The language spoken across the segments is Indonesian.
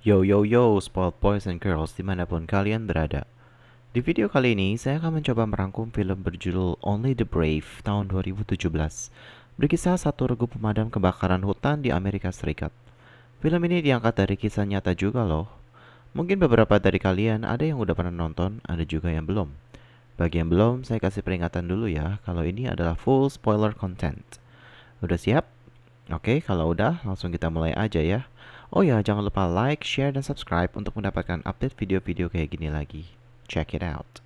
Yo yo yo, spoiled boys and girls dimanapun kalian berada. Di video kali ini, saya akan mencoba merangkum film berjudul Only the Brave tahun 2017. Berkisah satu regu pemadam kebakaran hutan di Amerika Serikat. Film ini diangkat dari kisah nyata juga loh. Mungkin beberapa dari kalian ada yang udah pernah nonton, ada juga yang belum. Bagi yang belum, saya kasih peringatan dulu ya, kalau ini adalah full spoiler content. Udah siap? Oke, kalau udah, langsung kita mulai aja ya. Oh ya, jangan lupa like, share, dan subscribe untuk mendapatkan update video-video kayak gini lagi. Check it out.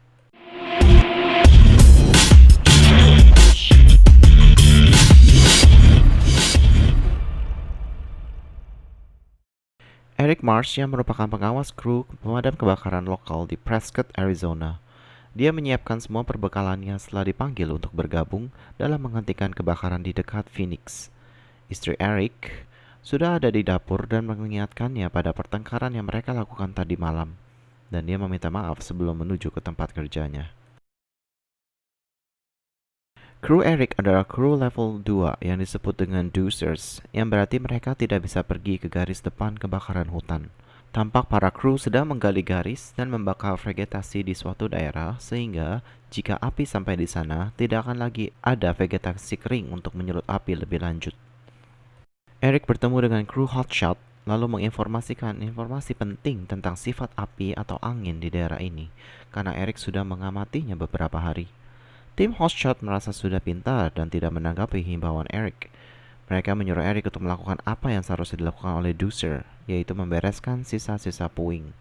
Eric Marsh yang merupakan pengawas kru pemadam kebakaran lokal di Prescott, Arizona. Dia menyiapkan semua perbekalannya setelah dipanggil untuk bergabung dalam menghentikan kebakaran di dekat Phoenix. Istri Eric sudah ada di dapur dan mengingatkannya pada pertengkaran yang mereka lakukan tadi malam, dan dia meminta maaf sebelum menuju ke tempat kerjanya. Kru Eric adalah kru level 2 yang disebut dengan doozers, yang berarti mereka tidak bisa pergi ke garis depan kebakaran hutan. Tampak para kru sedang menggali garis dan membakar vegetasi di suatu daerah sehingga jika api sampai di sana, tidak akan lagi ada vegetasi kering untuk menyulut api lebih lanjut. Eric bertemu dengan kru hotshot lalu menginformasikan informasi penting tentang sifat api atau angin di daerah ini karena Eric sudah mengamatinya beberapa hari. Tim hotshot merasa sudah pintar dan tidak menanggapi himbauan Eric. Mereka menyuruh Eric untuk melakukan apa yang seharusnya dilakukan oleh Doozer, yaitu membereskan sisa-sisa puing.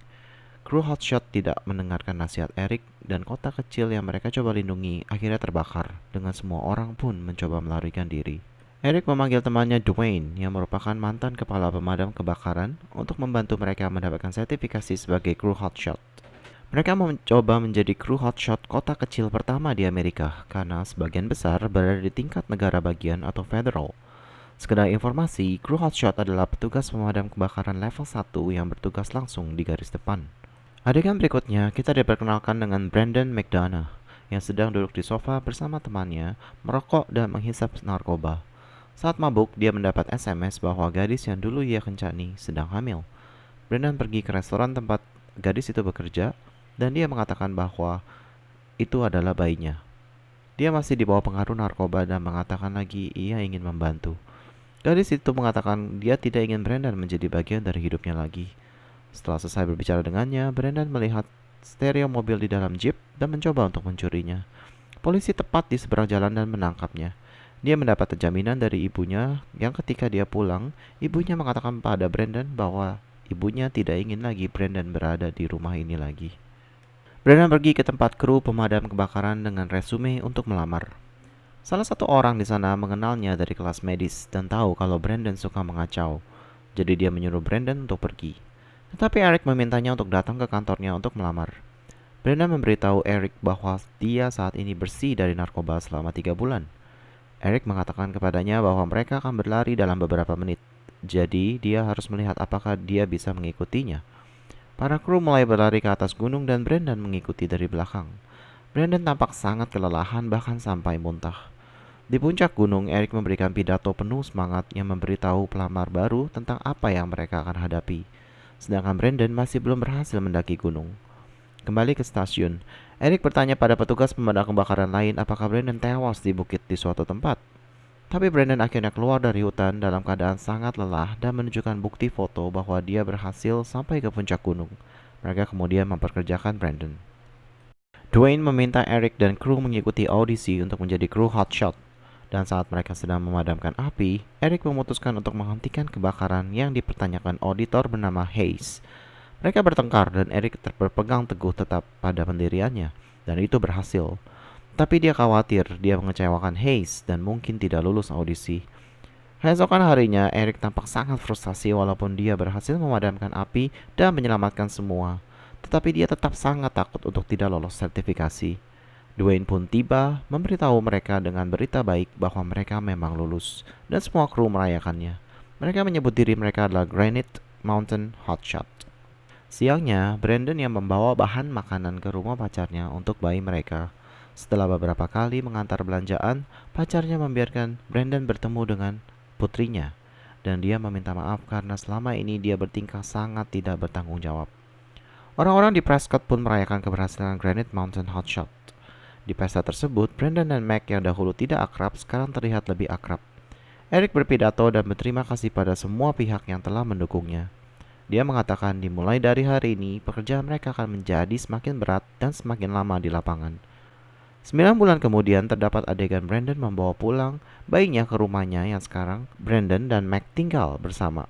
Kru hotshot tidak mendengarkan nasihat Eric dan kota kecil yang mereka coba lindungi akhirnya terbakar dengan semua orang pun mencoba melarikan diri. Eric memanggil temannya Dwayne yang merupakan mantan kepala pemadam kebakaran untuk membantu mereka mendapatkan sertifikasi sebagai kru hotshot. Mereka mencoba menjadi kru hotshot kota kecil pertama di Amerika karena sebagian besar berada di tingkat negara bagian atau federal. Sekedar informasi, kru hotshot adalah petugas pemadam kebakaran level 1 yang bertugas langsung di garis depan. Adegan berikutnya, kita diperkenalkan dengan Brandon McDonough yang sedang duduk di sofa bersama temannya, merokok dan menghisap narkoba. Saat mabuk, dia mendapat SMS bahwa gadis yang dulu ia kencani sedang hamil. Brandon pergi ke restoran tempat gadis itu bekerja dan dia mengatakan bahwa itu adalah bayinya. Dia masih di bawah pengaruh narkoba dan mengatakan lagi ia ingin membantu. Gadis itu mengatakan dia tidak ingin Brandon menjadi bagian dari hidupnya lagi. Setelah selesai berbicara dengannya, Brandon melihat stereo mobil di dalam jeep dan mencoba untuk mencurinya. Polisi tepat di seberang jalan dan menangkapnya. Dia mendapat jaminan dari ibunya yang ketika dia pulang, ibunya mengatakan pada Brandon bahwa ibunya tidak ingin lagi Brandon berada di rumah ini lagi. Brandon pergi ke tempat kru pemadam kebakaran dengan resume untuk melamar. Salah satu orang di sana mengenalnya dari kelas medis dan tahu kalau Brandon suka mengacau. Jadi dia menyuruh Brandon untuk pergi. Tetapi Eric memintanya untuk datang ke kantornya untuk melamar. Brandon memberitahu Eric bahwa dia saat ini bersih dari narkoba selama 3 bulan. Eric mengatakan kepadanya bahwa mereka akan berlari dalam beberapa menit. Jadi dia harus melihat apakah dia bisa mengikutinya. Para kru mulai berlari ke atas gunung dan Brandon mengikuti dari belakang. Brandon tampak sangat kelelahan bahkan sampai muntah. Di puncak gunung, Eric memberikan pidato penuh semangat yang memberitahu pelamar baru tentang apa yang mereka akan hadapi. Sedangkan Brandon masih belum berhasil mendaki gunung. Kembali ke stasiun, Eric bertanya pada petugas pemadam kebakaran lain apakah Brandon tewas di bukit di suatu tempat. Tapi Brandon akhirnya keluar dari hutan dalam keadaan sangat lelah dan menunjukkan bukti foto bahwa dia berhasil sampai ke puncak gunung. Mereka kemudian memperkerjakan Brandon. Dwayne meminta Eric dan kru mengikuti audisi untuk menjadi kru hotshot. Dan saat mereka sedang memadamkan api, Eric memutuskan untuk menghentikan kebakaran yang dipertanyakan auditor bernama Hayes. Mereka bertengkar dan Eric berpegang teguh tetap pada pendiriannya, dan itu berhasil. Tapi dia khawatir dia mengecewakan Hayes dan mungkin tidak lulus audisi. Keesokan harinya, Eric tampak sangat frustasi walaupun dia berhasil memadamkan api dan menyelamatkan semua. Tetapi dia tetap sangat takut untuk tidak lolos sertifikasi. Dwayne pun tiba memberitahu mereka dengan berita baik bahwa mereka memang lulus dan semua kru merayakannya. Mereka menyebut diri mereka adalah Granite Mountain Hotshot. Siangnya, Brandon yang membawa bahan makanan ke rumah pacarnya untuk bayi mereka. Setelah beberapa kali mengantar belanjaan, pacarnya membiarkan Brandon bertemu dengan putrinya. dan dia meminta maaf karena selama ini dia bertingkah sangat tidak bertanggung jawab. Orang-orang di Prescott pun merayakan keberhasilan Granite Mountain Hotshot. Di pesta tersebut, Brandon dan Mac yang dahulu tidak akrab sekarang terlihat lebih akrab. Eric berpidato dan berterima kasih pada semua pihak yang telah mendukungnya. Dia mengatakan dimulai dari hari ini, pekerjaan mereka akan menjadi semakin berat dan semakin lama di lapangan. 9 bulan kemudian terdapat adegan Brandon membawa pulang bayinya ke rumahnya yang sekarang Brandon dan Mac tinggal bersama.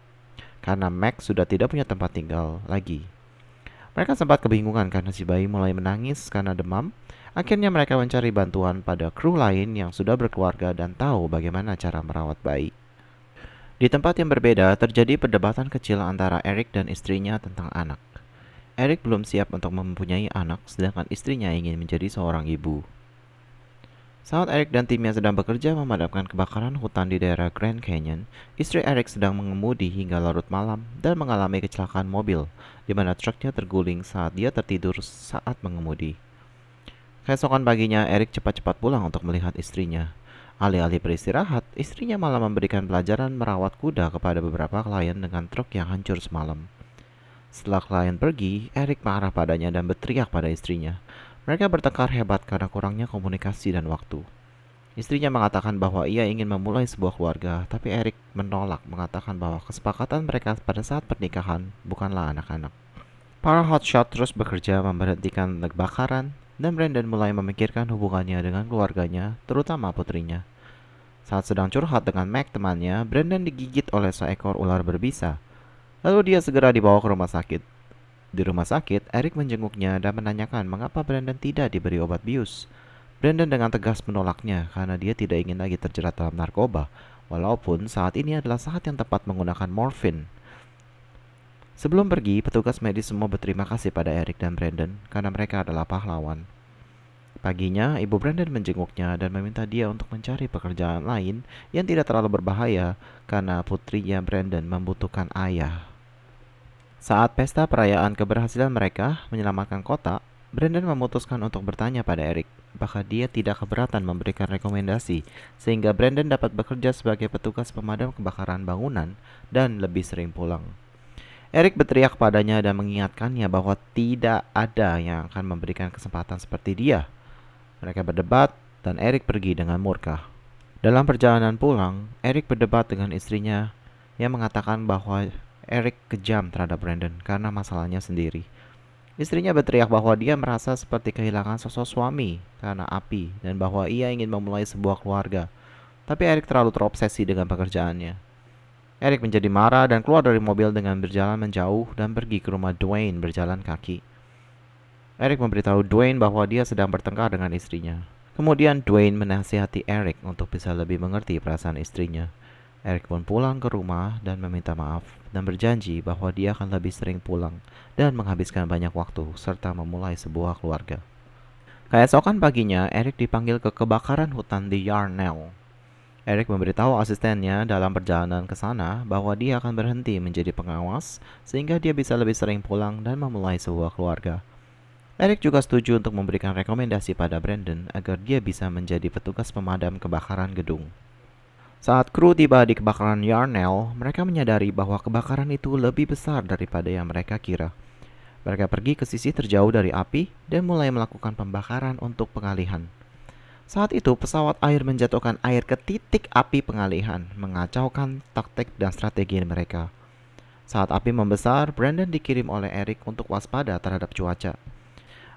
Karena Mac sudah tidak punya tempat tinggal lagi. Mereka sempat kebingungan karena si bayi mulai menangis karena demam. Akhirnya mereka mencari bantuan pada kru lain yang sudah berkeluarga dan tahu bagaimana cara merawat bayi. Di tempat yang berbeda, terjadi perdebatan kecil antara Eric dan istrinya tentang anak. Eric belum siap untuk mempunyai anak, sedangkan istrinya ingin menjadi seorang ibu. Saat Eric dan timnya sedang bekerja memadamkan kebakaran hutan di daerah Grand Canyon, istri Eric sedang mengemudi hingga larut malam dan mengalami kecelakaan mobil, di mana truknya terguling saat dia tertidur saat mengemudi. Keesokan paginya, Eric cepat-cepat pulang untuk melihat istrinya. Alih-alih beristirahat, istrinya malah memberikan pelajaran merawat kuda kepada beberapa klien dengan truk yang hancur semalam. Setelah klien pergi, Eric marah padanya dan berteriak pada istrinya. Mereka bertengkar hebat karena kurangnya komunikasi dan waktu. Istrinya mengatakan bahwa ia ingin memulai sebuah keluarga, tapi Eric menolak, mengatakan bahwa kesepakatan mereka pada saat pernikahan bukanlah anak-anak. Para hotshot terus bekerja memberhentikan kebakaran, dan Brandon mulai memikirkan hubungannya dengan keluarganya, terutama putrinya. Saat sedang curhat dengan Mac temannya, Brandon digigit oleh seekor ular berbisa. Lalu dia segera dibawa ke rumah sakit. Di rumah sakit, Eric menjenguknya dan menanyakan mengapa Brandon tidak diberi obat bius. Brandon dengan tegas menolaknya karena dia tidak ingin lagi terjerat dalam narkoba, walaupun saat ini adalah saat yang tepat menggunakan morfin. Sebelum pergi, petugas medis semua berterima kasih pada Eric dan Brandon karena mereka adalah pahlawan. Paginya, ibu Brandon menjenguknya dan meminta dia untuk mencari pekerjaan lain yang tidak terlalu berbahaya karena putrinya Brandon membutuhkan ayah. Saat pesta perayaan keberhasilan mereka menyelamatkan kota, Brandon memutuskan untuk bertanya pada Eric apakah dia tidak keberatan memberikan rekomendasi sehingga Brandon dapat bekerja sebagai petugas pemadam kebakaran bangunan dan lebih sering pulang. Eric berteriak padanya dan mengingatkannya bahwa tidak ada yang akan memberikan kesempatan seperti dia. Mereka berdebat dan Eric pergi dengan murka. Dalam perjalanan pulang, Eric berdebat dengan istrinya yang mengatakan bahwa Eric kejam terhadap Brandon karena masalahnya sendiri. Istrinya berteriak bahwa dia merasa seperti kehilangan sosok suami karena api dan bahwa ia ingin memulai sebuah keluarga. Tapi Eric terlalu terobsesi dengan pekerjaannya. Eric menjadi marah dan keluar dari mobil dengan berjalan menjauh dan pergi ke rumah Dwayne berjalan kaki. Eric memberitahu Dwayne bahwa dia sedang bertengkar dengan istrinya. Kemudian Dwayne menasihati Eric untuk bisa lebih mengerti perasaan istrinya. Eric pun pulang ke rumah dan meminta maaf dan berjanji bahwa dia akan lebih sering pulang dan menghabiskan banyak waktu serta memulai sebuah keluarga. Keesokan paginya, Eric dipanggil ke kebakaran hutan di Yarnell. Eric memberitahu asistennya dalam perjalanan ke sana bahwa dia akan berhenti menjadi pengawas sehingga dia bisa lebih sering pulang dan memulai sebuah keluarga. Eric juga setuju untuk memberikan rekomendasi pada Brandon agar dia bisa menjadi petugas pemadam kebakaran gedung. Saat kru tiba di kebakaran Yarnell, mereka menyadari bahwa kebakaran itu lebih besar daripada yang mereka kira. Mereka pergi ke sisi terjauh dari api dan mulai melakukan pembakaran untuk pengalihan. Saat itu, pesawat air menjatuhkan air ke titik api pengalihan, mengacaukan taktik dan strategi mereka. Saat api membesar, Brandon dikirim oleh Eric untuk waspada terhadap cuaca.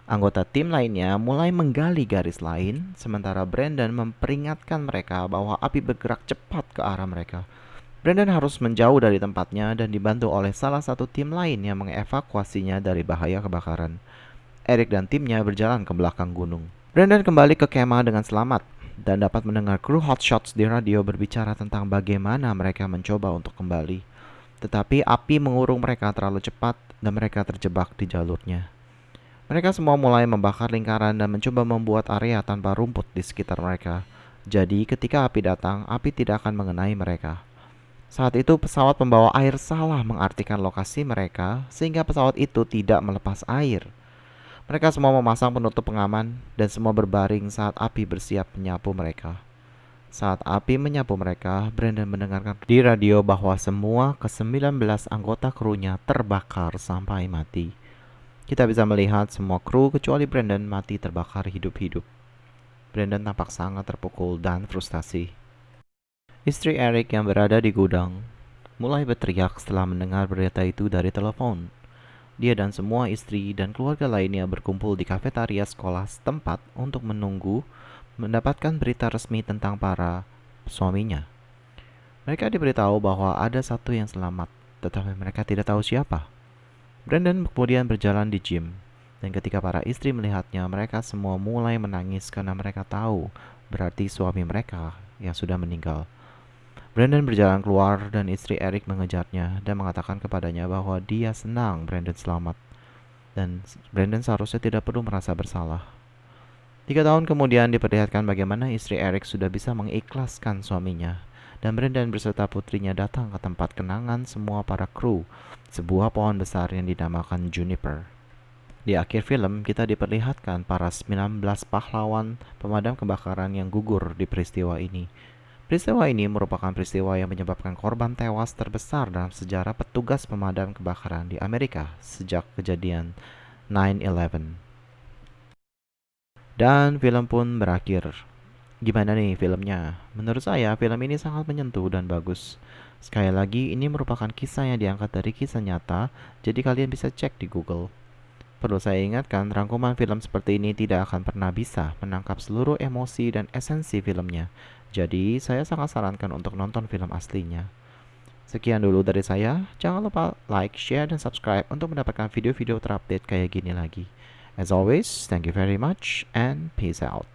Anggota tim lainnya mulai menggali garis lain, sementara Brandon memperingatkan mereka bahwa api bergerak cepat ke arah mereka. Brandon harus menjauh dari tempatnya dan dibantu oleh salah satu tim lain yang mengevakuasinya dari bahaya kebakaran. Eric dan timnya berjalan ke belakang gunung. Brandon kembali ke kemah dengan selamat dan dapat mendengar kru hotshots di radio berbicara tentang bagaimana mereka mencoba untuk kembali. Tetapi api mengurung mereka terlalu cepat dan mereka terjebak di jalurnya. Mereka semua mulai membakar lingkaran dan mencoba membuat area tanpa rumput di sekitar mereka. Jadi ketika api datang, api tidak akan mengenai mereka. Saat itu pesawat pembawa air salah mengartikan lokasi mereka sehingga pesawat itu tidak melepas air. Mereka semua memasang penutup pengaman dan semua berbaring saat api bersiap menyapu mereka. Saat api menyapu mereka, Brandon mendengarkan di radio bahwa semua ke-19 anggota krunya terbakar sampai mati. Kita bisa melihat semua kru kecuali Brandon mati terbakar hidup-hidup. Brandon tampak sangat terpukul dan frustasi. Istri Eric yang berada di gudang mulai berteriak setelah mendengar berita itu dari telepon. Dia dan semua istri dan keluarga lainnya berkumpul di kafetaria sekolah setempat untuk menunggu mendapatkan berita resmi tentang para suaminya. Mereka diberitahu bahwa ada satu yang selamat, tetapi mereka tidak tahu siapa. Brandon kemudian berjalan di gym, dan ketika para istri melihatnya, mereka semua mulai menangis karena mereka tahu berarti suami mereka yang sudah meninggal. Brandon berjalan keluar dan istri Eric mengejarnya dan mengatakan kepadanya bahwa dia senang Brandon selamat dan Brandon seharusnya tidak perlu merasa bersalah. 3 tahun kemudian diperlihatkan bagaimana istri Eric sudah bisa mengikhlaskan suaminya dan Brandon beserta putrinya datang ke tempat kenangan semua para kru, sebuah pohon besar yang dinamakan Juniper. Di akhir film, kita diperlihatkan para 19 pahlawan pemadam kebakaran yang gugur di peristiwa ini. Peristiwa ini merupakan peristiwa yang menyebabkan korban tewas terbesar dalam sejarah petugas pemadam kebakaran di Amerika sejak kejadian 9/11. Dan film pun berakhir. Gimana nih filmnya? Menurut saya, film ini sangat menyentuh dan bagus. Sekali lagi, ini merupakan kisah yang diangkat dari kisah nyata, jadi kalian bisa cek di Google. Perlu saya ingatkan, rangkuman film seperti ini tidak akan pernah bisa menangkap seluruh emosi dan esensi filmnya. Jadi, saya sangat sarankan untuk nonton film aslinya. Sekian dulu dari saya. Jangan lupa like, share, dan subscribe untuk mendapatkan video-video terupdate kayak gini lagi. As always, thank you very much and peace out.